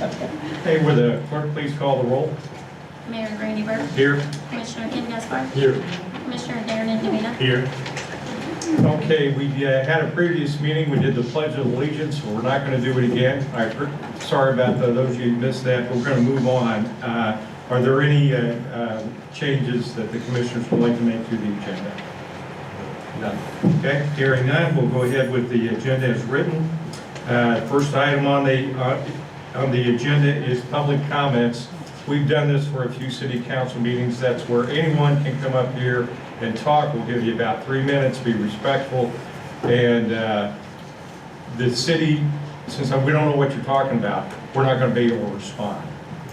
Hey, will the clerk please call the roll? Mayor Randy Burke, Here. Commissioner Ken Gaspar, Here. Commissioner Darren Indemina. Here. Okay, we had a previous meeting, we did the Pledge of Allegiance, we're not going to do it again. Sorry about those of you who missed that, we're going to move on. Are there any changes that the commissioners would like to make to the agenda? None. Okay, hearing none, we'll go ahead with the agenda as written. First item on the agenda is public comments. We've done this for a few city council meetings. That's where anyone can come up here and talk. We'll give you about 3 minutes, be respectful. And the city, since we don't know what you're talking about, we're not going to be able to respond.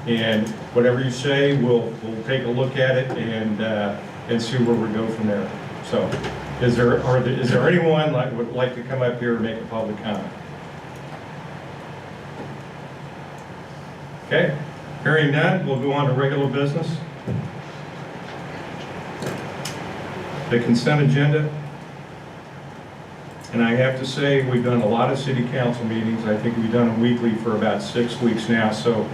And whatever you say, we'll take a look at it and see where we go from there. So, is there anyone that would like to come up here and make a public comment? Okay, hearing none, we'll go on to regular business. The consent agenda. And I have to say, we've done a lot of city council meetings. I think we've done them weekly for about 6 weeks now. So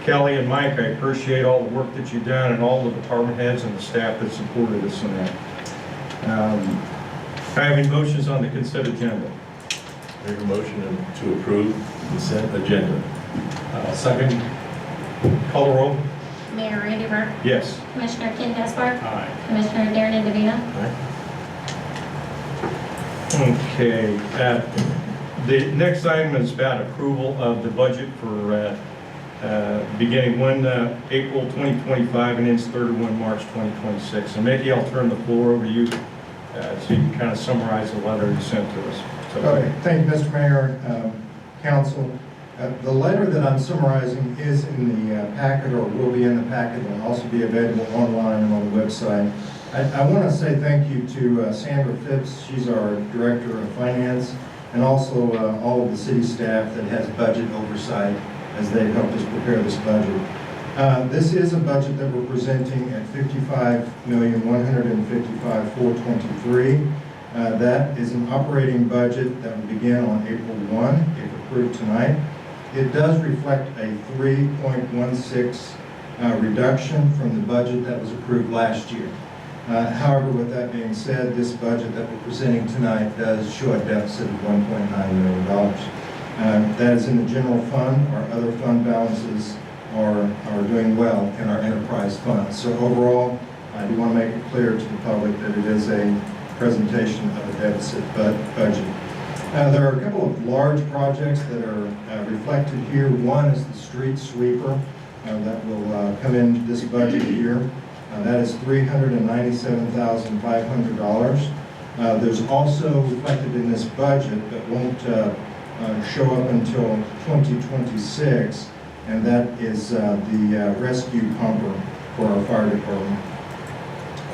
Kelly and Mike, I appreciate all the work that you've done and all the department heads and the staff that supported us in that. I have any motions on the consent agenda? Make a motion to approve the consent agenda. Second. Call the roll. Mayor Randy Burke, Yes. Commissioner Ken Gaspar, Aye. Commissioner Darren Indemina. Okay. The next item is about approval of the budget for beginning April 2025 and ends 31 March 2026. And maybe I'll turn the floor over to you so you can kind of summarize the letter you sent to us. So, Okay, thank you, Mr. Mayor, Council. The letter that I'm summarizing is in the packet, or will be in the packet, and will also be available online and on the website. I want to say thank you to Sandra Phipps. She's our Director of Finance, and also all of the city staff that has budget oversight as they've helped us prepare this budget. This is a budget that we're presenting at $55,155,423. That is an operating budget that will begin on April 1, if approved tonight. It does reflect a 3.16 reduction from the budget that was approved last year. However, with that being said, this budget that we're presenting tonight does show a deficit of $1.9 million. That is in the general fund. Our other fund balances are doing well in our enterprise funds. So overall, I do want to make it clear to the public that it is a presentation of a deficit budget. There are a couple of large projects that are reflected here. One is the street sweeper that will come in this budget year. That is $397,500. There's also reflected in this budget that won't show up until 2026, and that is the rescue pumper for our fire department.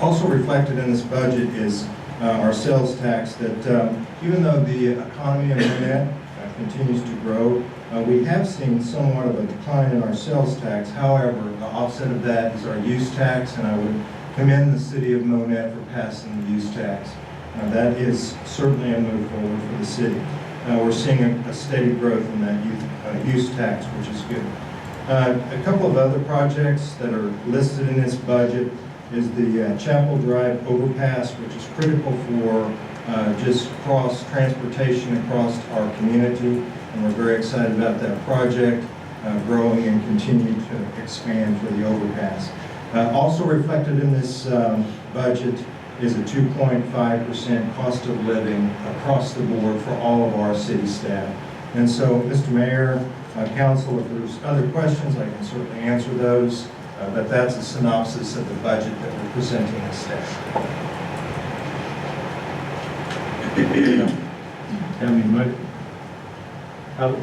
Also reflected in this budget is our sales tax that even though the economy in Monett continues to grow, we have seen somewhat of a decline in our sales tax. However, the offset of that is our use tax, and I would commend the city of Monett for passing the use tax. That is certainly a move forward for the city. We're seeing a steady growth in that use tax, which is good. A couple of other projects that are listed in this budget is the Chapel Drive overpass, which is critical for just cross transportation across our community, and we're very excited about that project growing and continuing to expand for the overpass. Also reflected in this budget is a 2.5% cost of living across the board for all of our city staff. And so, Mr. Mayor, Council, if there's other questions, I can certainly answer those. But that's a synopsis of the budget that we're presenting as staff.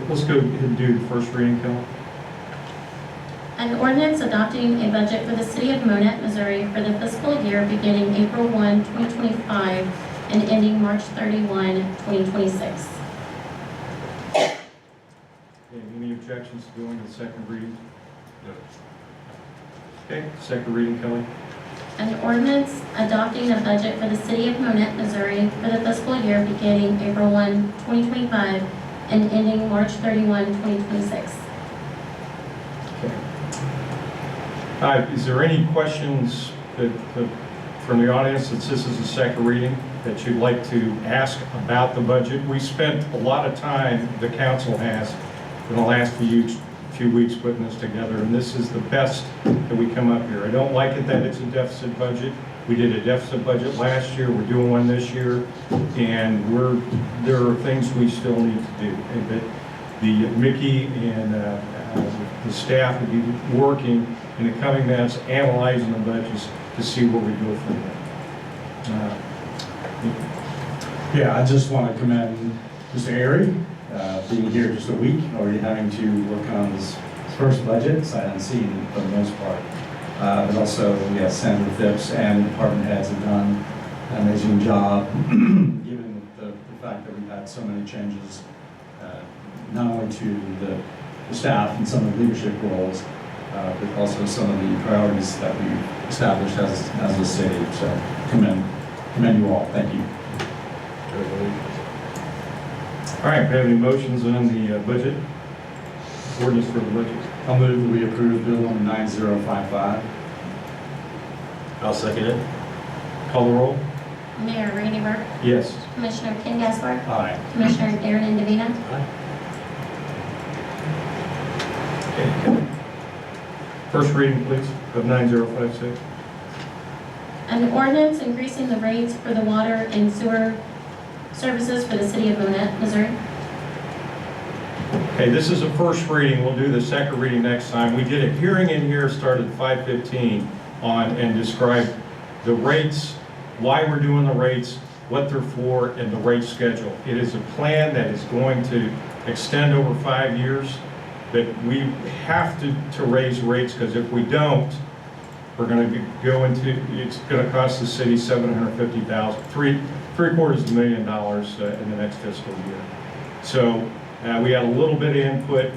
Let's go ahead and do the first reading, Kelly. An ordinance adopting a budget for the city of Monett, Missouri for the fiscal year beginning April 1, 2025 and ending March 31, 2026. Any objections to going to the second reading? No. Okay, second reading, Kelly. An ordinance adopting a budget for the city of Monett, Missouri for the fiscal year beginning April 1, 2025 and ending March 31, 2026. Is there any questions from the audience, since this is the second reading, that you'd like to ask about the budget? We spent a lot of time, the council has, in the last few weeks putting this together, and this is the best that we come up here. I don't like it that it's a deficit budget. We did a deficit budget last year, we're doing one this year, and there are things we still need to do. And Mickey and the staff will be working in the coming months, analyzing the budgets to see what we do from there. Yeah, I just want to commend Mr. Airy, being here just a week, already having to work on his first budget, sight unseen for the most part. But also, yes, Senator Phipps and department heads have done an amazing job, given the fact that we've had so many changes, not only to the staff and some of the leadership roles, but also some of the priorities that we've established as a city. So commend you all. Thank you. All right, we have any motions on the budget? Ordinance for the budget? I'll move that we approve Bill number 9055. I'll second it. Call the roll? Mayor Randy Burke, Yes. Commissioner Ken Gaspar, Aye. Commissioner Darren Indovina, Okay. First reading, please, of 9056. an ordinance increasing the rates for the water and sewer services for the city of Monett, Missouri. Okay, this is a first reading. We'll do the second reading next time. We did a hearing in here, started at 5:15 and described the rates, why we're doing the rates, what they're for, and the rate schedule. It is a plan that is going to extend over 5 years, that we have to raise rates, because if we don't, we're going to go into, it's going to cost the city $750,000, $750,000 in the next fiscal year. So we had a little bit of input.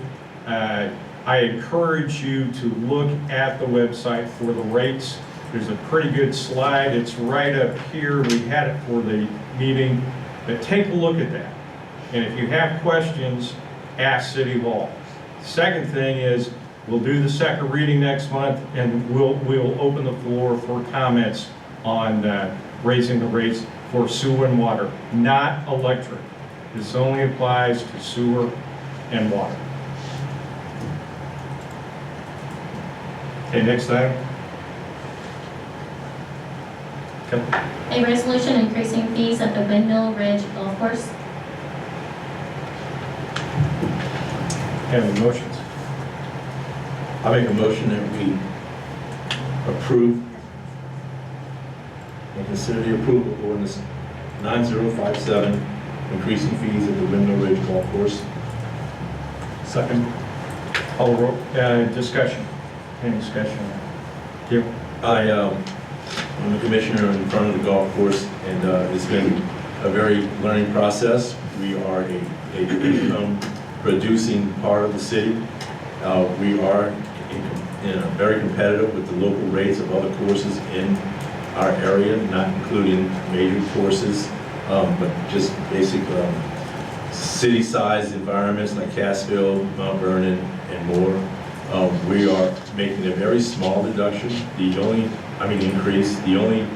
I encourage you to look at the website for the rates. There's a pretty good slide. It's right up here. We had it for the meeting, but take a look at that. And if you have questions, ask City Hall. Second thing is, we'll do the second reading next month, and we'll open the floor for comments on raising the rates for sewer and water, not electric. This only applies to sewer and water. Okay, next item. Okay. A resolution increasing fees at the Windmill Ridge Golf Course. Any motions? I make a motion that we approve and consider the approval of ordinance 9057, increasing fees at the Windmill Ridge Golf Course. Second. Call the roll. Discussion. Any discussion? Yep. I'm the commissioner in front of the golf course, and it's been a very learning process. We are a income producing part of the city. We are very competitive with the local rates of other courses in our area, not including major courses, but just basic city-sized environments like Cassville, Mount Vernon, and more. We are making a very small reduction. Increase. The only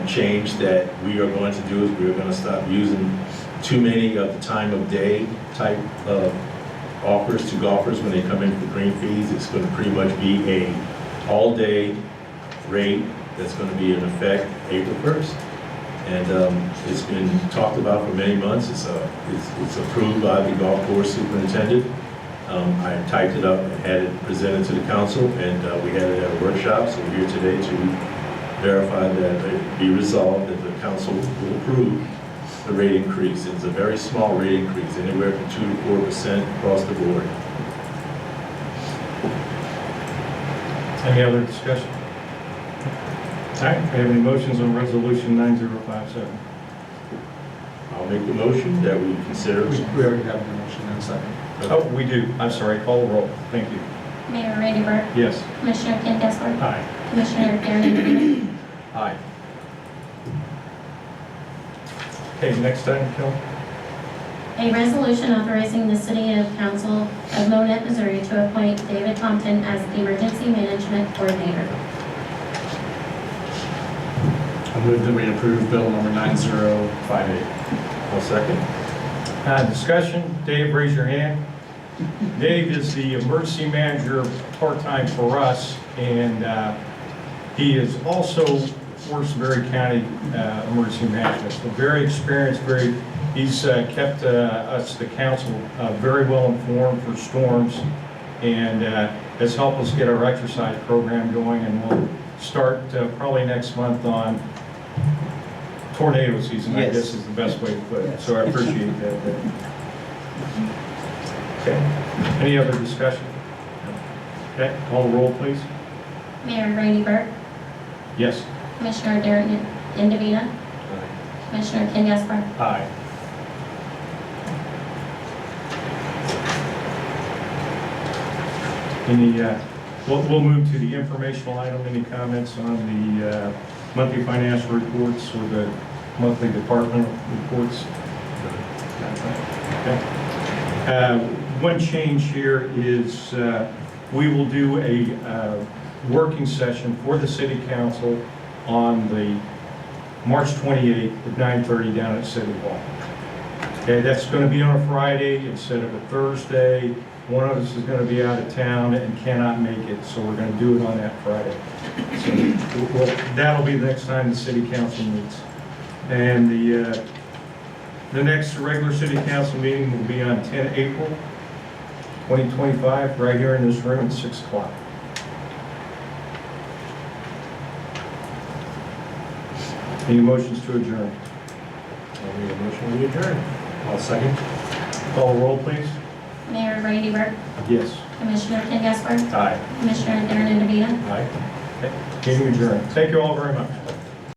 change that we are going to do is we are going to stop using too many of the time of day type of offers to golfers when they come in for green fees. It's going to pretty much be a all-day rate that's going to be in effect April 1st. And it's been talked about for many months. It's approved by the golf course superintendent. I typed it up and had it presented to the council, and we had it at a workshop, so we're here today to verify that it be resolved that the council will approve the rate increase. It's a very small rate increase, anywhere from 2 to 4% across the board. Any other discussion? All right, we have any motions on resolution 9057? I'll make the motion that we consider. We already have the motion in a second. Oh, we do. I'm sorry. Call the roll. Thank you. Mayor Randy Burke, Yes. Commissioner Ken Gaspar, Aye. Commissioner Darren Indovina, Aye. Okay, next item, Kelly. A resolution authorizing the City of Council of Monett, Missouri to appoint David Compton as the Emergency Management Coordinator. I move that we approve bill number 9058. I'll second. Discussion, Dave, raise your hand. Dave is the emergency manager part-time for us, and he is also works in Berry County Emergency Management. So very experienced, he's kept us, the council, very well informed for storms, and has helped us get our exercise program going, and we'll start probably next month on tornado season, I Yes. guess is the best way to put it. So I appreciate that. Okay. Any other discussion? Okay, call the roll, please. Mayor Randy Burke, Yes. Commissioner Darren Indavita, Commissioner Ken Gaspar. Aye. Any, we'll move to the informational item. Any comments on the monthly financial reports or the monthly department reports? Okay. One change here is we will do a working session for the city council on the March 28th at 9:30 down at City Hall. Okay, that's going to be on a Friday instead of a Thursday. One of us is going to be out of town and cannot make it, so we're going to do it on that Friday. So that'll be the next time the city council meets. And the next regular city council meeting will be on 10 April 2025, right here in this room at 6 o'clock. Any motions to adjourn? I'll make a motion, we adjourn. I'll second. Call the roll, please. Mayor Randy Burke, Yes. Commissioner Ken Gaspar, Aye. Commissioner Darren Indavita. Aye. Okay, meeting adjourned. Thank you all very much.